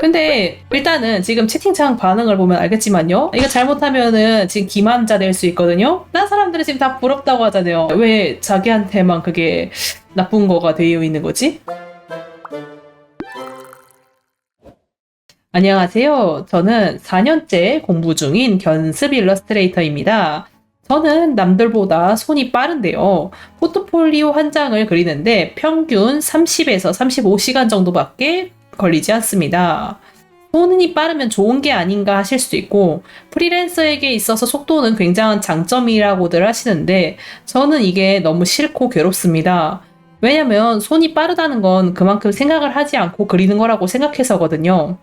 근데 일단은 지금 채팅창 반응을 보면 알겠지만요. 이거 잘못하면은 지금 기만자 될 수 있거든요. 딴 사람들은 지금 다 부럽다고 하잖아요. 왜 자기한테만 그게 나쁜 거가 되어 있는 거지? 안녕하세요. 저는 4년째 공부 중인 견습 일러스트레이터입니다. 저는 남들보다 손이 빠른데요. 포트폴리오 한 장을 그리는데 평균 30에서 35시간 정도밖에 걸리지 않습니다. 손이 빠르면 좋은 게 아닌가 하실 수도 있고, 프리랜서에게 있어서 속도는 굉장한 장점이라고들 하시는데 저는 이게 너무 싫고 괴롭습니다. 왜냐면 손이 빠르다는 건 그만큼 생각을 하지 않고 그리는 거라고 생각해서거든요.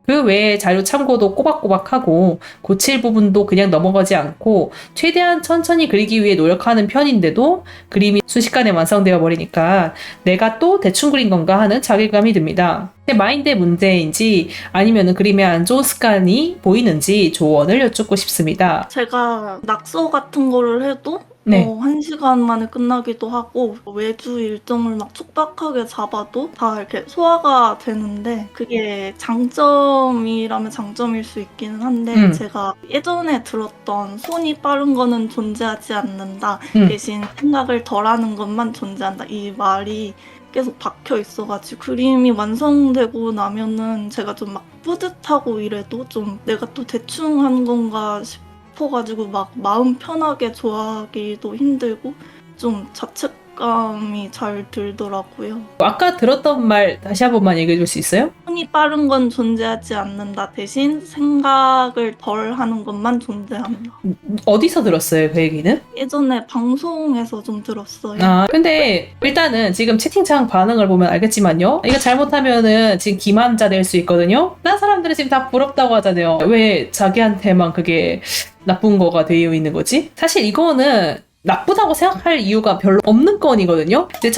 그 외에 자료 참고도 꼬박꼬박하고 고칠 부분도 그냥 넘어가지 않고 최대한 천천히 그리기 위해 노력하는 편인데도 그림이 순식간에 완성되어 버리니까 내가 또 대충 그린 건가 하는 자괴감이 듭니다. 제 마인드의 문제인지 아니면 그림에 안 좋은 습관이 보이는지 조언을 여쭙고 싶습니다. 제가 낙서 같은 거를 해도 네. 1시간 만에 끝나기도 하고 외주 일정을 막 촉박하게 잡아도 다 이렇게 소화가 되는데 그게 장점이라면 장점일 수 있기는 한데 제가 예전에 들었던 손이 빠른 거는 존재하지 않는다. 대신 생각을 덜하는 것만 존재한다. 이 말이 계속 박혀 있어가지고 그림이 완성되고 나면은 제가 좀 막 뿌듯하고 이래도 좀 내가 또 대충 한 건가 싶어가지고 막 마음 편하게 좋아하기도 힘들고 좀 자책감이 잘 들더라고요. 아까 들었던 말 다시 한 번만 얘기해 줄 수 있어요? 손이 빠른 건 존재하지 않는다. 대신 생각을 덜 하는 것만 존재한다. 어디서 들었어요, 그 얘기는? 예전에 방송에서 좀 들었어요. 근데 일단은 지금 채팅창 반응을 보면 알겠지만요. 이거 잘못하면은 지금 기만자 될 수 있거든요. 딴 사람들은 지금 다 부럽다고 하잖아요. 왜 자기한테만 그게 나쁜 거가 되어 있는 거지? 사실 이거는 나쁘다고 생각할 이유가 별로 없는 건이거든요. 근데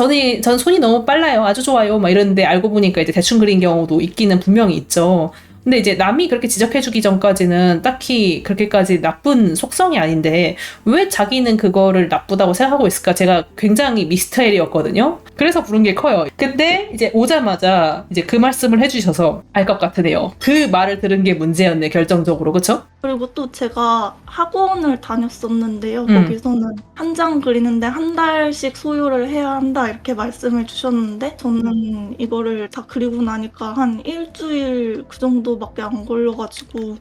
전 손이 너무 빨라요. 아주 좋아요. 막 이러는데 알고 보니까 이제 대충 그린 경우도 있기는 분명히 있죠. 근데 이제 남이 그렇게 지적해주기 전까지는 딱히 그렇게까지 나쁜 속성이 아닌데 왜 자기는 그거를 나쁘다고 생각하고 있을까? 제가 굉장히 미스터리였거든요. 그래서 부른 게 커요. 근데 이제 오자마자 이제 그 말씀을 해주셔서 알 것 같으네요. 그 말을 들은 게 문제였네, 결정적으로. 그쵸? 그리고 또 제가 학원을 다녔었는데요. 거기서는 한 장 그리는데 한 달씩 소요를 해야 한다 이렇게 말씀을 주셨는데 저는 이거를 다 그리고 나니까 한 일주일 그 정도밖에 안 걸려가지고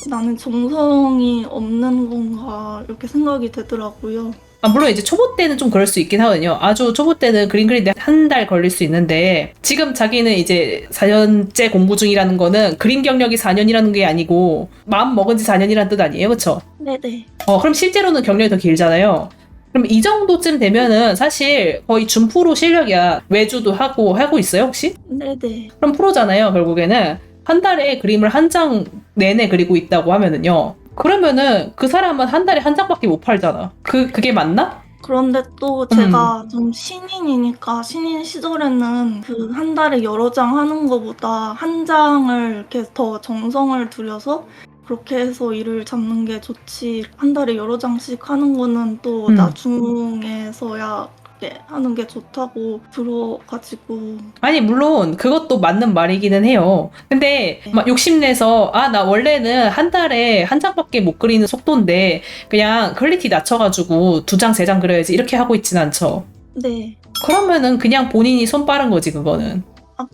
나는 정성이 없는 건가 이렇게 생각이 되더라고요. 물론 이제 초보 때는 좀 그럴 수 있긴 하거든요. 아주 초보 때는 그림 그리는데 한 달 걸릴 수 있는데 지금 자기는 이제 4년째 공부 중이라는 거는 그림 경력이 4년이라는 게 아니고 마음 먹은 지 4년이라는 뜻 아니에요? 그쵸? 네네. 그럼 실제로는 경력이 더 길잖아요. 그럼 이 정도쯤 되면은 사실 거의 준프로 실력이야. 외주도 하고 있어요, 혹시? 네네. 그럼 프로잖아요, 결국에는. 한 달에 그림을 한 장 내내 그리고 있다고 하면은요. 그러면은 그 사람은 한 달에 한 장밖에 못 팔잖아. 그게 맞나? 그런데 또 제가 좀 신인이니까 신인 시절에는 그 한 달에 여러 장 하는 것보다 한 장을 이렇게 더 정성을 들여서 그렇게 해서 일을 잡는 게 좋지 한 달에 여러 장씩 하는 거는 또 나중에서야 그렇게 하는 게 좋다고 들어가지고 아니 물론 그것도 맞는 말이기는 해요. 근데 막 욕심내서 나 원래는 한 달에 한 장밖에 못 그리는 속도인데 그냥 퀄리티 낮춰가지고 2장, 3장 그려야지 이렇게 하고 있진 않죠. 네. 그러면은 그냥 본인이 손 빠른 거지 그거는.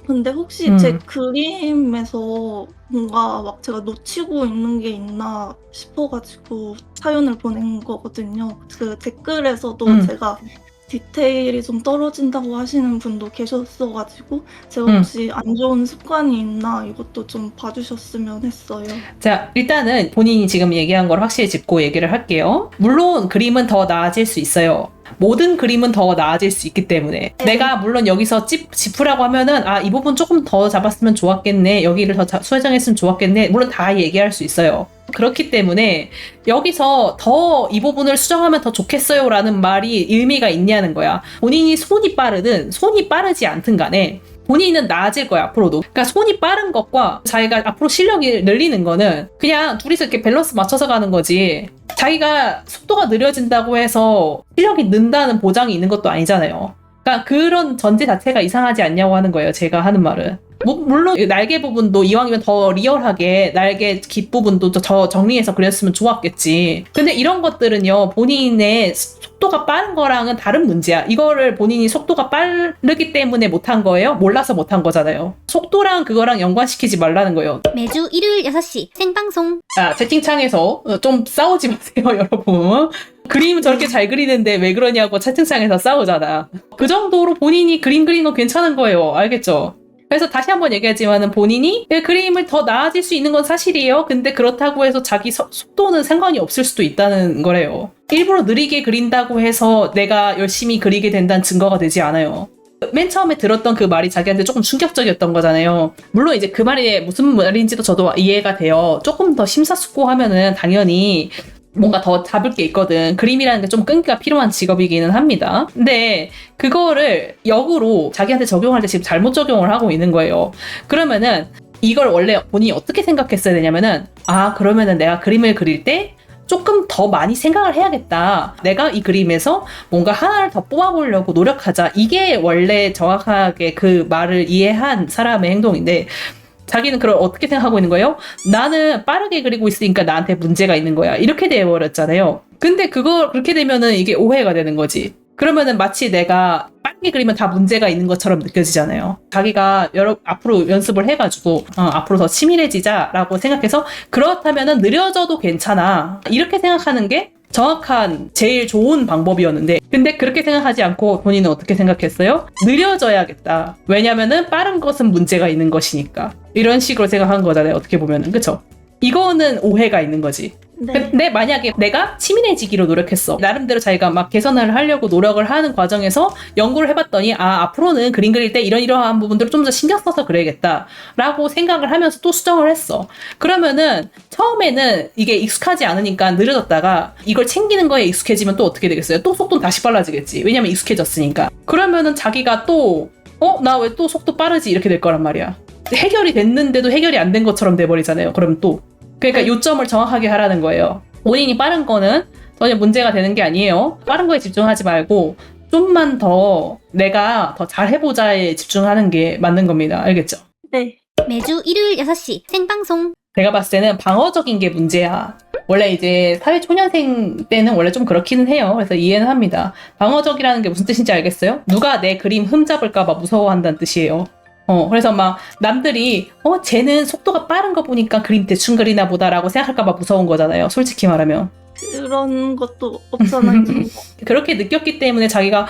근데 혹시 제 그림에서 뭔가 막 제가 놓치고 있는 게 있나 싶어가지고 사연을 보낸 거거든요. 그 댓글에서도 제가 디테일이 좀 떨어진다고 하시는 분도 계셨어가지고 제가 혹시 안 좋은 습관이 있나 이것도 좀 봐주셨으면 했어요. 자, 일단은 본인이 지금 얘기한 걸 확실히 짚고 얘기를 할게요. 물론 그림은 더 나아질 수 있어요. 모든 그림은 더 나아질 수 있기 때문에 내가 물론 여기서 짚으라고 하면은 이 부분 조금 더 잡았으면 좋았겠네, 여기를 더 수정했으면 좋았겠네, 물론 다 얘기할 수 있어요. 그렇기 때문에 여기서 더 이 부분을 수정하면 더 좋겠어요 라는 말이 의미가 있냐는 거야. 본인이 손이 빠르든 손이 빠르지 않든 간에 본인은 나아질 거야, 앞으로도. 그러니까 손이 빠른 것과 자기가 앞으로 실력이 늘리는 거는 그냥 둘이서 이렇게 밸런스 맞춰서 가는 거지. 자기가 속도가 느려진다고 해서 실력이 는다는 보장이 있는 것도 아니잖아요. 그러니까 그런 전제 자체가 이상하지 않냐고 하는 거예요, 제가 하는 말은. 물론 날개 부분도 이왕이면 더 리얼하게 날개 깃부분도 더 정리해서 그렸으면 좋았겠지. 근데 이런 것들은요, 본인의 속도가 빠른 거랑은 다른 문제야. 이거를 본인이 속도가 빠르기 때문에 못한 거예요? 몰라서 못한 거잖아요. 속도랑 그거랑 연관시키지 말라는 거예요. 매주 일요일 6시 생방송. 채팅창에서 좀 싸우지 마세요, 여러분. 그림 저렇게 잘 그리는데 왜 그러냐고 채팅창에서 싸우잖아. 그 정도로 본인이 그림 그리는 건 괜찮은 거예요. 알겠죠? 그래서 다시 한번 얘기하지만은 본인이 그림을 더 나아질 수 있는 건 사실이에요. 근데 그렇다고 해서 자기 속도는 상관이 없을 수도 있다는 거래요. 일부러 느리게 그린다고 해서 내가 열심히 그리게 된다는 증거가 되지 않아요. 맨 처음에 들었던 그 말이 자기한테 조금 충격적이었던 거잖아요. 물론 이제 그 말이 무슨 말인지도 저도 이해가 돼요. 조금 더 심사숙고하면은 당연히 뭔가 더 잡을 게 있거든. 그림이라는 게 좀 끈기가 필요한 직업이기는 합니다. 근데 그거를 역으로 자기한테 적용할 때 지금 잘못 적용을 하고 있는 거예요. 그러면은 이걸 원래 본인이 어떻게 생각했어야 되냐면은 그러면은 내가 그림을 그릴 때 조금 더 많이 생각을 해야겠다. 내가 이 그림에서 뭔가 하나를 더 뽑아보려고 노력하자. 이게 원래 정확하게 그 말을 이해한 사람의 행동인데 자기는 그걸 어떻게 생각하고 있는 거예요? 나는 빠르게 그리고 있으니까 나한테 문제가 있는 거야. 이렇게 돼버렸잖아요. 근데 그렇게 되면은 이게 오해가 되는 거지. 그러면은 마치 내가 빠르게 그리면 다 문제가 있는 것처럼 느껴지잖아요. 자기가 앞으로 연습을 해가지고 앞으로 더 치밀해지자라고 생각해서 그렇다면은 느려져도 괜찮아. 이렇게 생각하는 게 정확한 제일 좋은 방법이었는데 근데 그렇게 생각하지 않고 본인은 어떻게 생각했어요? 느려져야겠다. 왜냐면은 빠른 것은 문제가 있는 것이니까. 이런 식으로 생각한 거잖아요. 어떻게 보면은. 그쵸? 이거는 오해가 있는 거지. 네. 근데 만약에 내가 치밀해지기로 노력했어. 나름대로 자기가 막 개선을 하려고 노력을 하는 과정에서 연구를 해봤더니 앞으로는 그림 그릴 때 이러한 부분들을 좀 더 신경 써서 그려야겠다 라고 생각을 하면서 또 수정을 했어. 그러면은 처음에는 이게 익숙하지 않으니까 느려졌다가 이걸 챙기는 거에 익숙해지면 또 어떻게 되겠어요? 또 속도는 다시 빨라지겠지. 왜냐면 익숙해졌으니까. 그러면은 자기가 또 나 왜 또 속도 빠르지? 이렇게 될 거란 말이야. 해결이 됐는데도 해결이 안 된 것처럼 돼버리잖아요. 그럼 또 그러니까 요점을 정확하게 하라는 거예요. 본인이 빠른 거는 전혀 문제가 되는 게 아니에요. 빠른 거에 집중하지 말고 좀만 더 내가 더 잘해보자에 집중하는 게 맞는 겁니다. 알겠죠? 네. 매주 일요일 6시 생방송. 내가 봤을 때는 방어적인 게 문제야. 원래 이제 사회초년생 때는 원래 좀 그렇기는 해요. 그래서 이해는 합니다. 방어적이라는 게 무슨 뜻인지 알겠어요? 누가 내 그림 흠잡을까봐 무서워한다는 뜻이에요. 그래서 막 남들이 쟤는 속도가 빠른 거 보니까 그림 대충 그리나 보다라고 생각할까봐 무서운 거잖아요. 솔직히 말하면. 그런 것도 없잖아요. 그렇게 느꼈기 때문에 자기가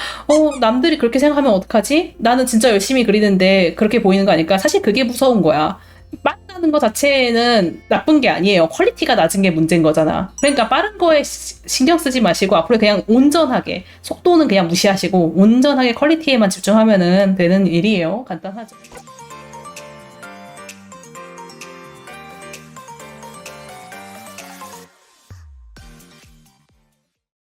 남들이 그렇게 생각하면 어떡하지? 나는 진짜 열심히 그리는데 그렇게 보이는 거 아닐까? 사실 그게 무서운 거야. 빠르다는 거 자체는 나쁜 게 아니에요. 퀄리티가 낮은 게 문제인 거잖아. 그러니까 빠른 거에 신경 쓰지 마시고 앞으로 그냥 온전하게 속도는 그냥 무시하시고 온전하게 퀄리티에만 집중하면 되는 일이에요. 간단하죠.